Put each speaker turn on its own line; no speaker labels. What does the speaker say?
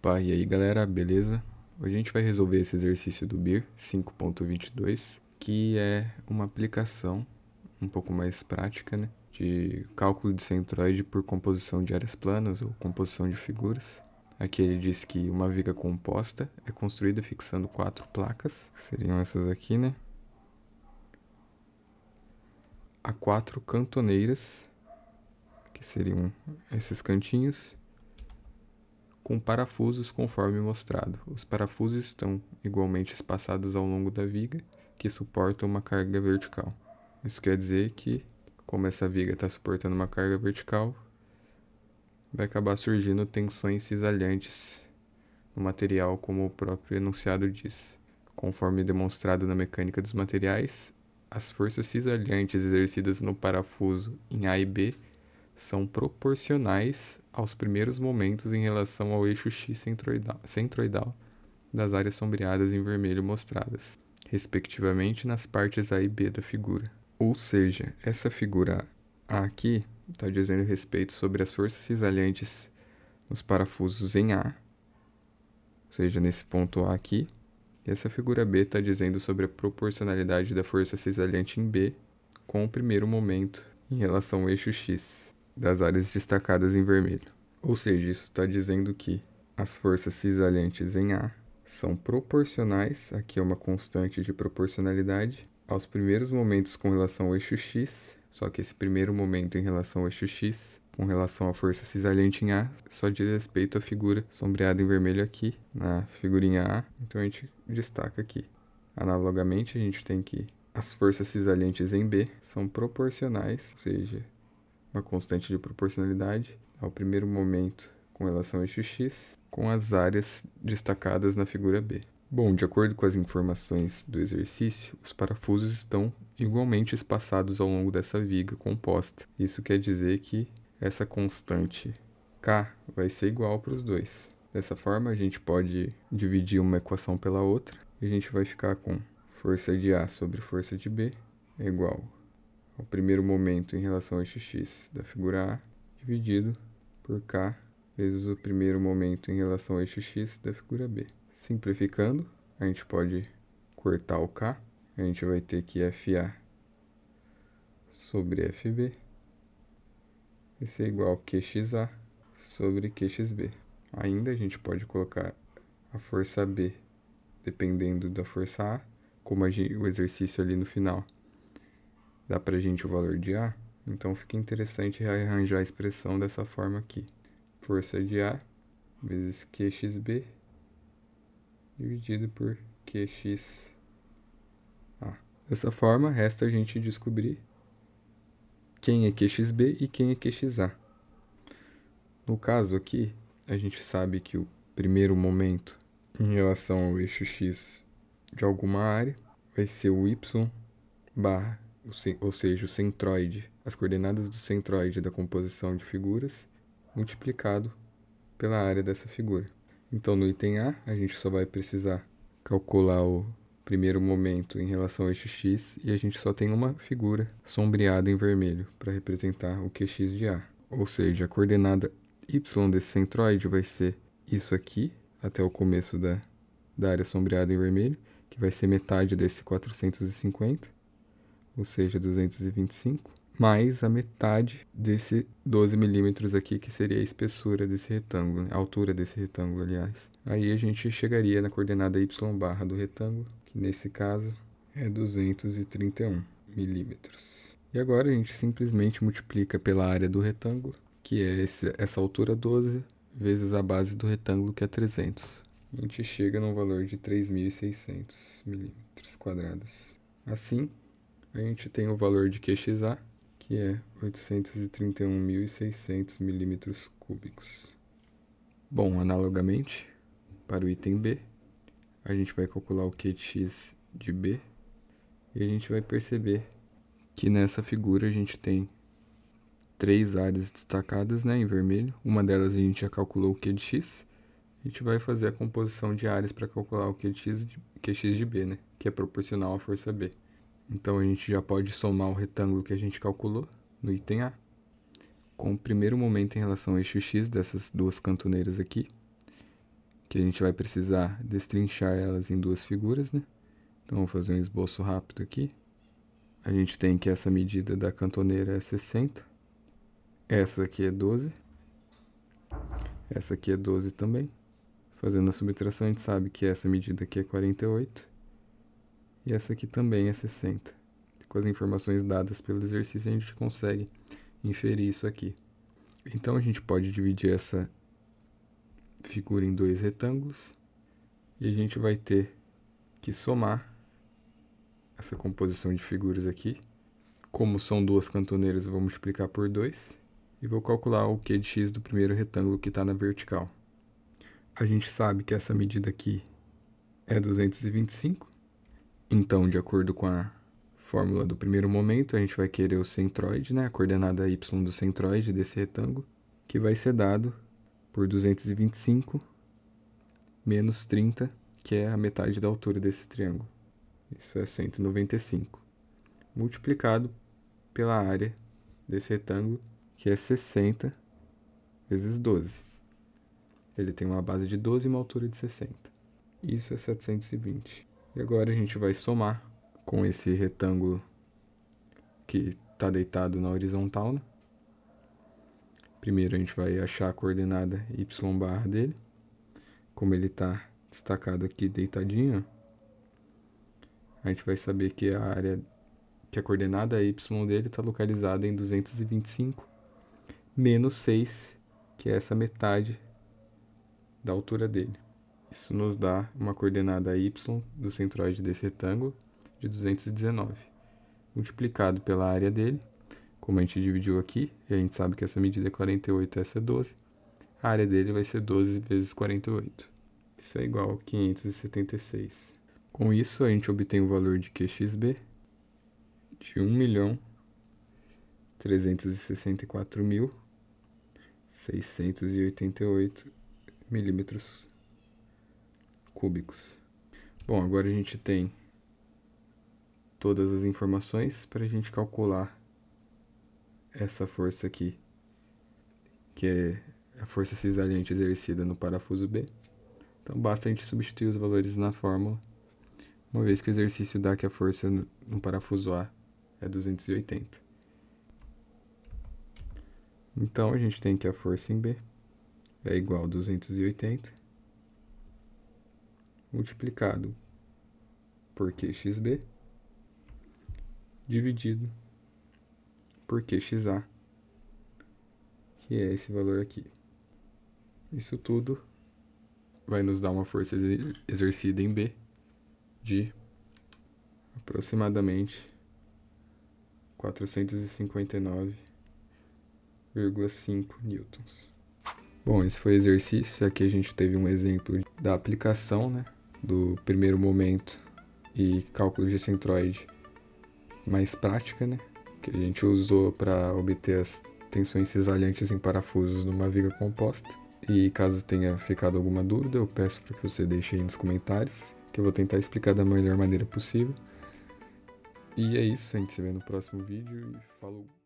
Opa, e aí galera, beleza? Hoje a gente vai resolver esse exercício do BIR 5.22, que é uma aplicação um pouco mais prática, né? De cálculo de centroide por composição de áreas planas ou composição de figuras. Aqui ele diz que uma viga composta é construída fixando 4 placas, que seriam essas aqui, né? A 4 cantoneiras, que seriam esses cantinhos, com parafusos conforme mostrado. Os parafusos estão igualmente espaçados ao longo da viga, que suporta uma carga vertical. Isso quer dizer que, como essa viga está suportando uma carga vertical, vai acabar surgindo tensões cisalhantes no material, como o próprio enunciado diz. Conforme demonstrado na mecânica dos materiais, as forças cisalhantes exercidas no parafuso em A e B são proporcionais aos primeiros momentos em relação ao eixo X centroidal das áreas sombreadas em vermelho mostradas, respectivamente nas partes A e B da figura. Ou seja, essa figura A aqui está dizendo respeito sobre as forças cisalhantes nos parafusos em A, ou seja, nesse ponto A aqui, e essa figura B está dizendo sobre a proporcionalidade da força cisalhante em B com o primeiro momento em relação ao eixo X das áreas destacadas em vermelho. Ou seja, isso está dizendo que as forças cisalhantes em A são proporcionais, aqui é uma constante de proporcionalidade, aos primeiros momentos com relação ao eixo X, só que esse primeiro momento em relação ao eixo X, com relação à força cisalhante em A, só diz respeito à figura sombreada em vermelho aqui, na figurinha A, então a gente destaca aqui. Analogamente, a gente tem que as forças cisalhantes em B são proporcionais, ou seja, uma constante de proporcionalidade ao primeiro momento com relação ao eixo X, com as áreas destacadas na figura B. Bom, de acordo com as informações do exercício, os parafusos estão igualmente espaçados ao longo dessa viga composta. Isso quer dizer que essa constante K vai ser igual para os dois. Dessa forma, a gente pode dividir uma equação pela outra e a gente vai ficar com força de A sobre força de B é igual ao primeiro momento em relação ao eixo X da figura A, dividido por K vezes o primeiro momento em relação ao eixo X da figura B. Simplificando, a gente pode cortar o K, a gente vai ter que FA sobre FB vai ser igual a QXA sobre QXB. Ainda a gente pode colocar a força B dependendo da força A, como o exercício ali no final dá pra gente o valor de A, então fica interessante rearranjar a expressão dessa forma aqui. Força de A vezes QXB dividido por QXA. Dessa forma, resta a gente descobrir quem é QXB e quem é QXA. No caso aqui, a gente sabe que o primeiro momento em relação ao eixo X de alguma área vai ser o Y barra, ou seja, o centroide, as coordenadas do centroide da composição de figuras, multiplicado pela área dessa figura. Então, no item A, a gente só vai precisar calcular o primeiro momento em relação ao eixo X e a gente só tem uma figura sombreada em vermelho para representar o QX de A. Ou seja, a coordenada Y desse centroide vai ser isso aqui, até o começo da área sombreada em vermelho, que vai ser metade desse 450, ou seja, 225, mais a metade desse 12 milímetros aqui, que seria a espessura desse retângulo, a altura desse retângulo, aliás. Aí a gente chegaria na coordenada y barra do retângulo, que nesse caso é 231 milímetros. E agora a gente simplesmente multiplica pela área do retângulo, que é essa altura 12, vezes a base do retângulo, que é 300. A gente chega num valor de 3.600 milímetros quadrados. Assim, a gente tem o valor de QXA, que é 831.600 milímetros cúbicos. Bom, analogamente, para o item B, a gente vai calcular o QX de B e a gente vai perceber que nessa figura a gente tem 3 áreas destacadas, né, em vermelho. Uma delas a gente já calculou o Q de X. A gente vai fazer a composição de áreas para calcular o QX de B, né, que é proporcional à força B. Então a gente já pode somar o retângulo que a gente calculou no item A com o primeiro momento em relação ao eixo X dessas duas cantoneiras aqui, que a gente vai precisar destrinchar elas em duas figuras, né? Então, vou fazer um esboço rápido aqui. A gente tem que essa medida da cantoneira é 60. Essa aqui é 12. Essa aqui é 12 também. Fazendo a subtração, a gente sabe que essa medida aqui é 48. E essa aqui também é 60. Com as informações dadas pelo exercício, a gente consegue inferir isso aqui. Então, a gente pode dividir essa figura em dois retângulos. E a gente vai ter que somar essa composição de figuras aqui. Como são duas cantoneiras, eu vou multiplicar por 2. E vou calcular o Q de x do primeiro retângulo que está na vertical. A gente sabe que essa medida aqui é 225. Então, de acordo com a fórmula do primeiro momento, a gente vai querer o centroide, né? A coordenada y do centroide desse retângulo, que vai ser dado por 225 menos 30, que é a metade da altura desse triângulo. Isso é 195. Multiplicado pela área desse retângulo, que é 60 vezes 12. Ele tem uma base de 12 e uma altura de 60. Isso é 720. E agora a gente vai somar com esse retângulo que está deitado na horizontal, né? Primeiro a gente vai achar a coordenada y barra dele. Como ele está destacado aqui deitadinho, a gente vai saber que a coordenada y dele está localizada em 225 menos 6, que é essa metade da altura dele. Isso nos dá uma coordenada y do centroide desse retângulo de 219, multiplicado pela área dele. Como a gente dividiu aqui, e a gente sabe que essa medida é 48 e essa é 12, a área dele vai ser 12 vezes 48. Isso é igual a 576. Com isso, a gente obtém o valor de QXB de 1.364.688 milímetros cúbicos. Bom, agora a gente tem todas as informações para a gente calcular essa força aqui, que é a força cisalhante exercida no parafuso B. Então, basta a gente substituir os valores na fórmula, uma vez que o exercício dá que a força no parafuso A é 280. Então, a gente tem que a força em B é igual a 280 multiplicado por QXB dividido por QXA, que é esse valor aqui. Isso tudo vai nos dar uma força exercida em B de aproximadamente 459,5 newtons. Bom, esse foi o exercício. Aqui a gente teve um exemplo da aplicação, né, do primeiro momento e cálculo de centroide mais prática, né, que a gente usou para obter as tensões cisalhantes em parafusos numa viga composta. E caso tenha ficado alguma dúvida, eu peço para que você deixe aí nos comentários, que eu vou tentar explicar da melhor maneira possível. E é isso, a gente se vê no próximo vídeo e falou!